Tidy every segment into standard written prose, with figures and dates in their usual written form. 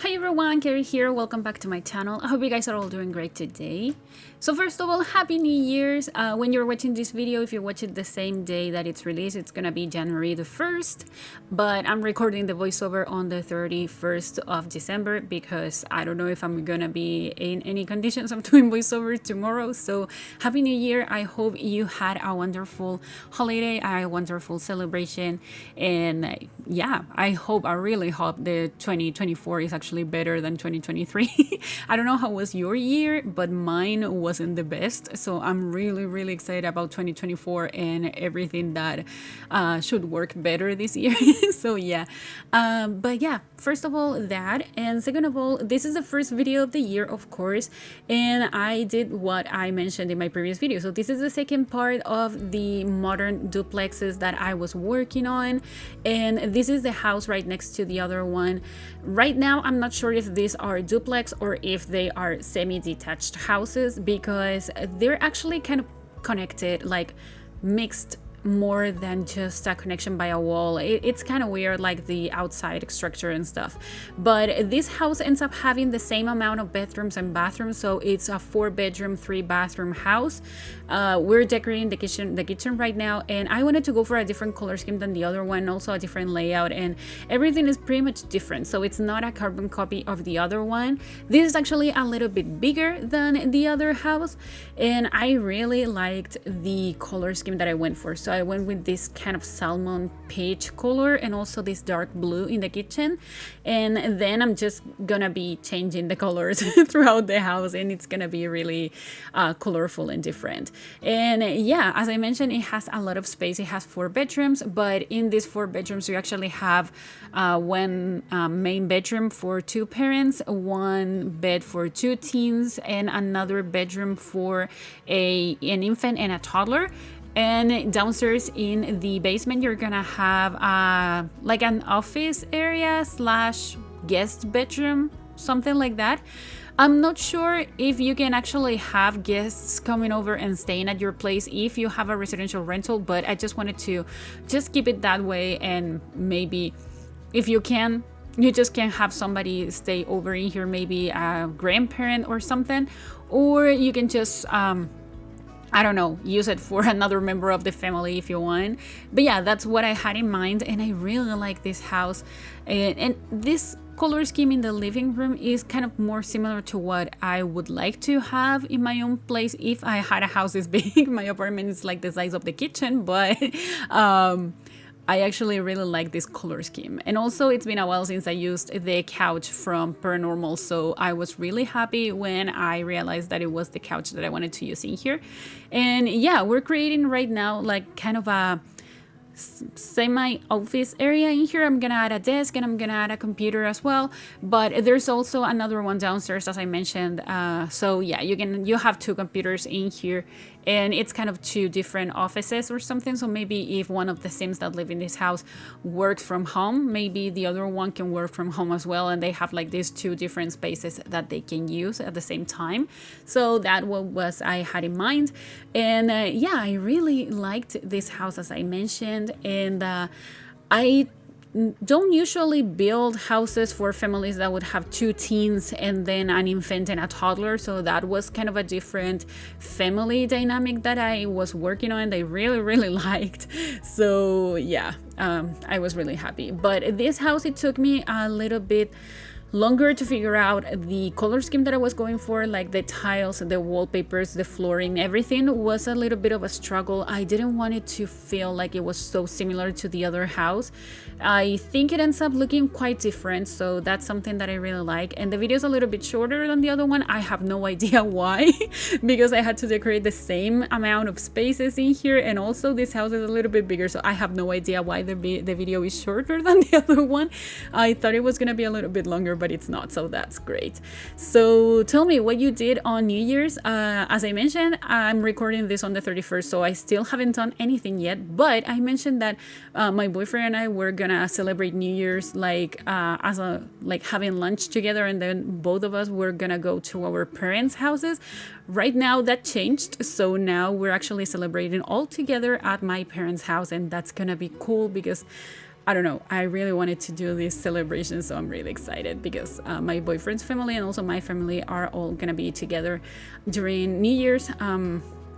Hi everyone, Kaary here. Welcome back to my channel. I hope you guys are all doing great today. So first of all, Happy New Year's. When you're watching this video, if you watch it the same day that it's released, it's gonna be January the 1st. But I'm recording the voiceover on the 31st of December because I don't know if I'm gonna be in any conditions of doing voiceover tomorrow. So Happy New Year. I hope you had a wonderful holiday, a wonderful celebration. And yeah, I really hope the 2024 is actually better than 2023. I don't know how was your year, but mine wasn't the best. So I'm really excited about 2024 and everything that should work better this year. So yeah, but yeah, first of all that, and second of all, this is the first video of the year, of course, and I did what I mentioned in my previous video. So this is the second part of the modern duplexes that I was working on, and this is the house right next to the other one. Right now I'm not sure if these are duplex or if they are semi-detached houses, because they're actually kind of connected, like mixed, more than just a connection by a wall. It's kind of weird, like the outside structure and stuff. But this house ends up having the same amount of bedrooms and bathrooms, so it's a 4-bedroom 3-bathroom house. We're decorating the kitchen right now, and I wanted to go for a different color scheme than the other one, also a different layout, and everything is pretty much different, so it's not a carbon copy of the other one. This is actually a little bit bigger than the other house, and I really liked the color scheme that I went for. So I went with this kind of salmon peach color and also this dark blue in the kitchen, and then I'm just gonna be changing the colors throughout the house, and it's gonna be really colorful and different. And yeah, as I mentioned, it has a lot of space. It has 4 bedrooms, but in these 4 bedrooms you actually have one main bedroom for 2 parents, one bed for 2 teens, and another bedroom for an infant and a toddler. And downstairs in the basement you're gonna have like an office area slash guest bedroom, something like that. I'm not sure if you can actually have guests coming over and staying at your place if you have a residential rental, but I just wanted to just keep it that way, and maybe if you can, you just can have somebody stay over in here, maybe a grandparent or something, or you can just I don't know, use it for another member of the family if you want. But yeah, that's what I had in mind, and I really like this house. And this color scheme in the living room is kind of more similar to what I would like to have in my own place if I had a house this big. My apartment is like the size of the kitchen, but I actually really like this color scheme. And also, it's been a while since I used the couch from Paranormal, so I was really happy when I realized that it was the couch that I wanted to use in here. And yeah, we're creating right now like kind of a semi-office area in here. I'm gonna add a desk and I'm gonna add a computer as well, but there's also another one downstairs, as I mentioned. So yeah, you have 2 computers in here, and it's kind of 2 different offices or something. So maybe if one of the Sims that live in this house works from home, maybe the other one can work from home as well, and they have like these 2 different spaces that they can use at the same time. So that was I had in mind. And yeah, I really liked this house, as I mentioned, and I don't usually build houses for families that would have 2 teens and then an infant and a toddler, so that was kind of a different family dynamic that I was working on, and I really liked. So yeah, I was really happy. But this house, it took me a little bit longer to figure out the color scheme that I was going for, like the tiles, the wallpapers, the flooring, everything was a little bit of a struggle. I didn't want it to feel like it was so similar to the other house. I think it ends up looking quite different, so that's something that I really like. And the video is a little bit shorter than the other one. I have no idea why, because I had to decorate the same amount of spaces in here, and also this house is a little bit bigger, so I have no idea why the video is shorter than the other one. I thought it was gonna be a little bit longer, but it's not, so that's great. So tell me what you did on New Year's. As I mentioned, I'm recording this on the 31st, so I still haven't done anything yet, but I mentioned that my boyfriend and I were gonna celebrate New Year's like having lunch together, and then both of us were gonna go to our parents' houses. Right now that changed, so now we're actually celebrating all together at my parents' house, and that's gonna be cool because I don't know, I really wanted to do this celebration, so I'm really excited because my boyfriend's family and also my family are all gonna be together during New Year's.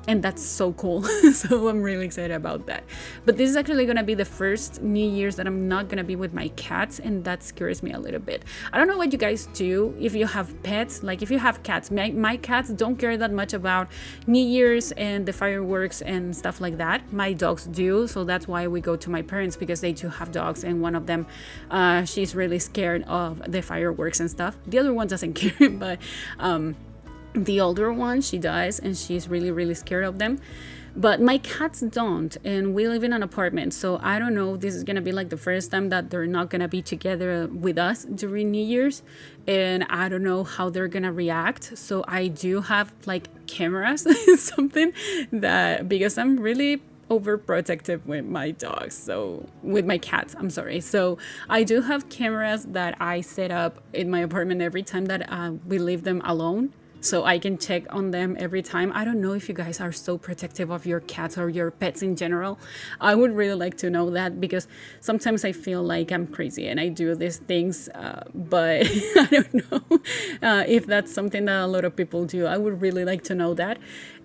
And that's so cool. So I'm really excited about that. But this is actually gonna be the first New Year's that I'm not gonna be with my cats, and that scares me a little bit. I don't know what you guys do if you have pets. Like if you have cats, my cats don't care that much about New Year's and the fireworks and stuff like that. My dogs do, so that's why we go to my parents, because they do have dogs, and one of them, she's really scared of the fireworks and stuff. The other one doesn't care, but the older one, she does, and she's really scared of them. But my cats don't, and we live in an apartment, so I don't know, this is gonna be like the first time that they're not gonna be together with us during New Year's, and I don't know how they're gonna react. So I do have like cameras, something that, because I'm really overprotective with my dogs, so with my cats, I'm sorry. So I do have cameras that I set up in my apartment every time that we leave them alone, so I can check on them every time. I don't know if you guys are so protective of your cats or your pets in general. I would really like to know that, because sometimes I feel like I'm crazy and I do these things, but I don't know if that's something that a lot of people do. I would really like to know that.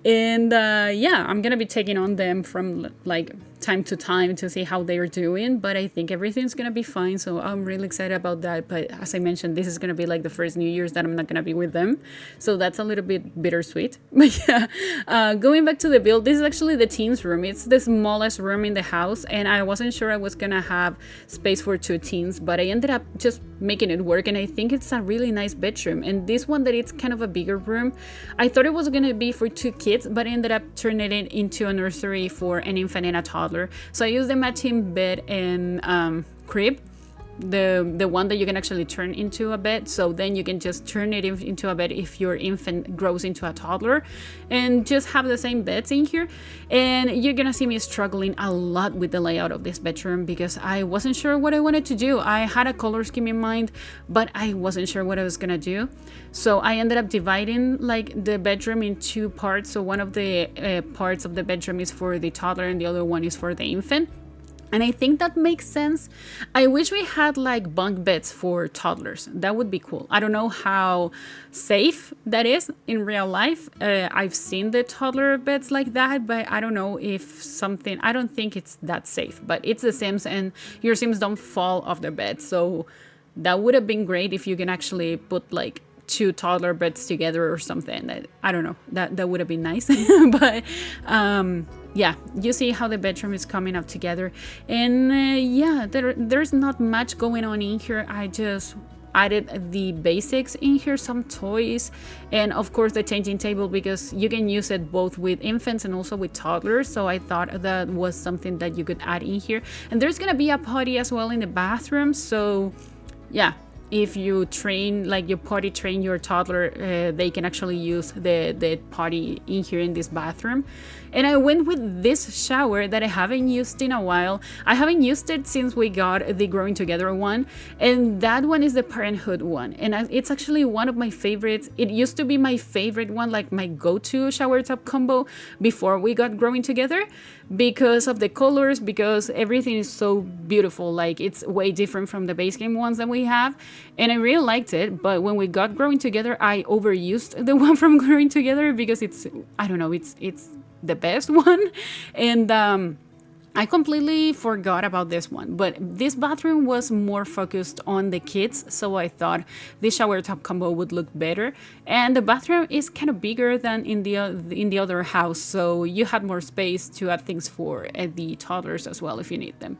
And yeah, I'm gonna be taking on them from like time to time to see how they're doing, but I think everything's gonna be fine, so I'm really excited about that. But as I mentioned, this is gonna be like the first New Year's that I'm not gonna be with them, so that's a little bit bittersweet. But yeah, going back to the build, this is actually the teens room. It's the smallest room in the house, and I wasn't sure I was gonna have space for 2 teens, but I ended up just making it work, and I think it's a really nice bedroom. And this one, that it's kind of a bigger room, I thought it was gonna be for 2 kids, but I ended up turning it into a nursery for an infant and a toddler. So I used the matching bed and crib, the one that you can actually turn into a bed, so then you can just turn it into a bed if your infant grows into a toddler, and just have the same beds in here. And you're gonna see me struggling a lot with the layout of this bedroom, because I wasn't sure what I wanted to do. I had a color scheme in mind, but I wasn't sure what I was gonna do, so I ended up dividing like the bedroom in 2 parts. So one of the parts of the bedroom is for the toddler and the other one is for the infant. And I think that makes sense. I wish we had like bunk beds for toddlers. That would be cool. I don't know how safe that is in real life. I've seen the toddler beds like that, but I don't know if something, I don't think it's that safe. But it's the Sims, and your Sims don't fall off the bed. So that would have been great if you can actually put like 2 toddler beds together or something. That, I don't know, that would have been nice. But yeah, you see how the bedroom is coming up together. And yeah, there's not much going on in here. I just added the basics in here, some toys, and of course the changing table, because you can use it both with infants and also with toddlers, so I thought that was something that you could add in here. And there's gonna be a potty as well in the bathroom, so yeah, if you train, like you potty train your toddler, they can actually use the potty in here in this bathroom. And I went with this shower that I haven't used in a while. I haven't used it since we got the Growing Together one, and that one is the Parenthood one, and it's actually one of my favorites. It used to be my favorite one, like my go-to shower top combo before we got Growing Together, because of the colors, because everything is so beautiful. Like it's way different from the base game ones that we have, and I really liked it. But when we got Growing Together, I overused the one from Growing Together, because it's, I don't know, it's the best one. And I completely forgot about this one, but this bathroom was more focused on the kids, so I thought this shower top combo would look better. And the bathroom is kind of bigger than in the other house, so you had more space to add things for the toddlers as well if you need them.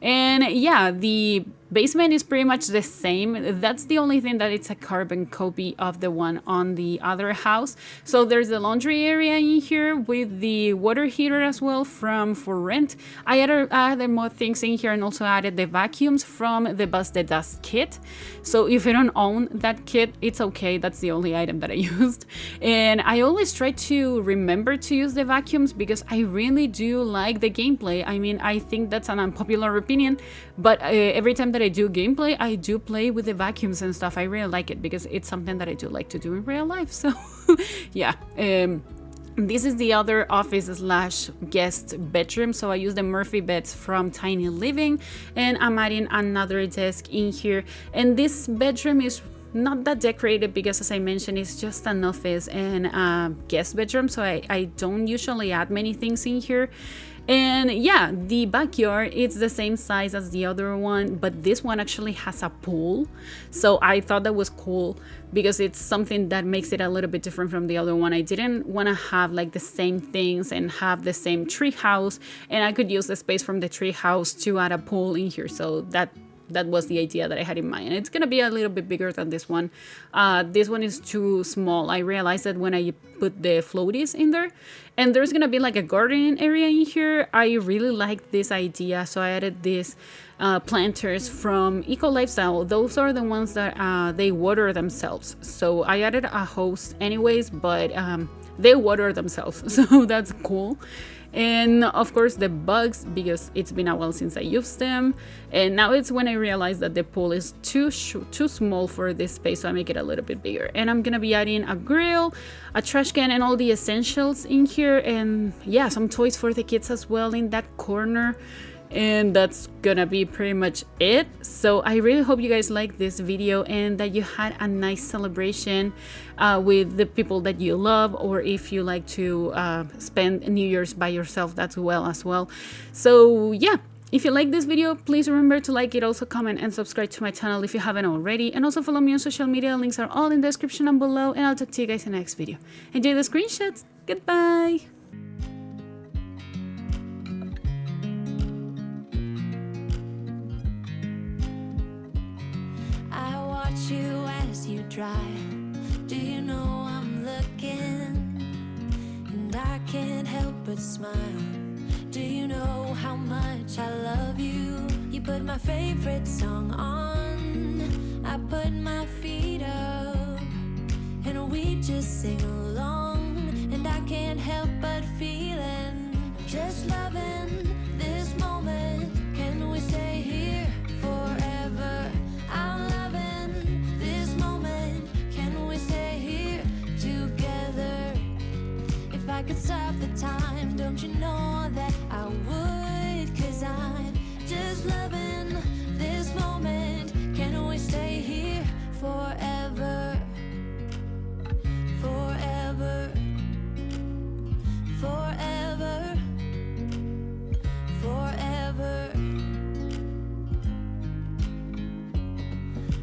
And yeah, the basement is pretty much the same. That's the only thing that it's a carbon copy of the one on the other house. So there's the laundry area in here with the water heater as well from For Rent. I added more things in here, and also added the vacuums from the Buzz the Dust kit. So if you don't own that kit, it's okay. That's the only item that I used. And I always try to remember to use the vacuums, because I really do like the gameplay. I mean, I think that's an unpopular opinion, but every time that I do gameplay, I do play with the vacuums and stuff. I really like it, because it's something that I do like to do in real life. So yeah. This is the other office slash guest bedroom, so I use the Murphy beds from Tiny Living, and I'm adding another desk in here. And this bedroom is not that decorated because, as I mentioned, it's just an office and a guest bedroom, so I don't usually add many things in here. And yeah, the backyard, it's the same size as the other one, but this one actually has a pool. So I thought that was cool because it's something that makes it a little bit different from the other one. I didn't want to have like the same things and have the same tree house, and I could use the space from the tree house to add a pool in here. So that was the idea that I had in mind. And it's gonna be a little bit bigger than this one. This one is too small. I realized that when I put the floaties in there, and there's gonna be like a gardening area in here. I really like this idea, so I added these planters from Eco Lifestyle. Those are the ones that they water themselves. So I added a hose anyways, but they water themselves, so that's cool. And of course the bugs, because it's been a while since I used them, and now it's when I realized that the pool is too small for this space, so I make it a little bit bigger. And I'm gonna be adding a grill, a trash can, and all the essentials in here, and yeah, some toys for the kids as well in that corner. And that's gonna be pretty much it. So I really hope you guys like this video and that you had a nice celebration with the people that you love, or if you like to spend New Year's by yourself, that's well as well. So yeah, if you like this video, please remember to like it, also comment and subscribe to my channel if you haven't already, and also follow me on social media. Links are all in the description and below, and I'll talk to you guys in the next video. Enjoy the screenshots. Goodbye. You as you drive, do you know I'm looking, and I can't help but smile. Do you know how much I love you? You put my favorite song on, I put my feet up, and we just sing along, and I can't help but feeling, just loving this moment. Can we stay here forever? I'm loving this moment. Can we stay here together? If I could stop the time, don't you know that I would? 'Cause I'm just loving this moment. Can we stay here forever? Forever. Forever. Forever.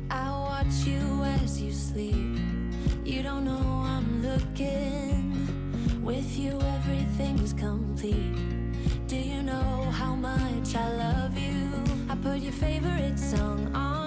I watch you as you sleep. You don't know I'm looking. With you everything's complete. Do you know how much I love you? I put your favorite song on.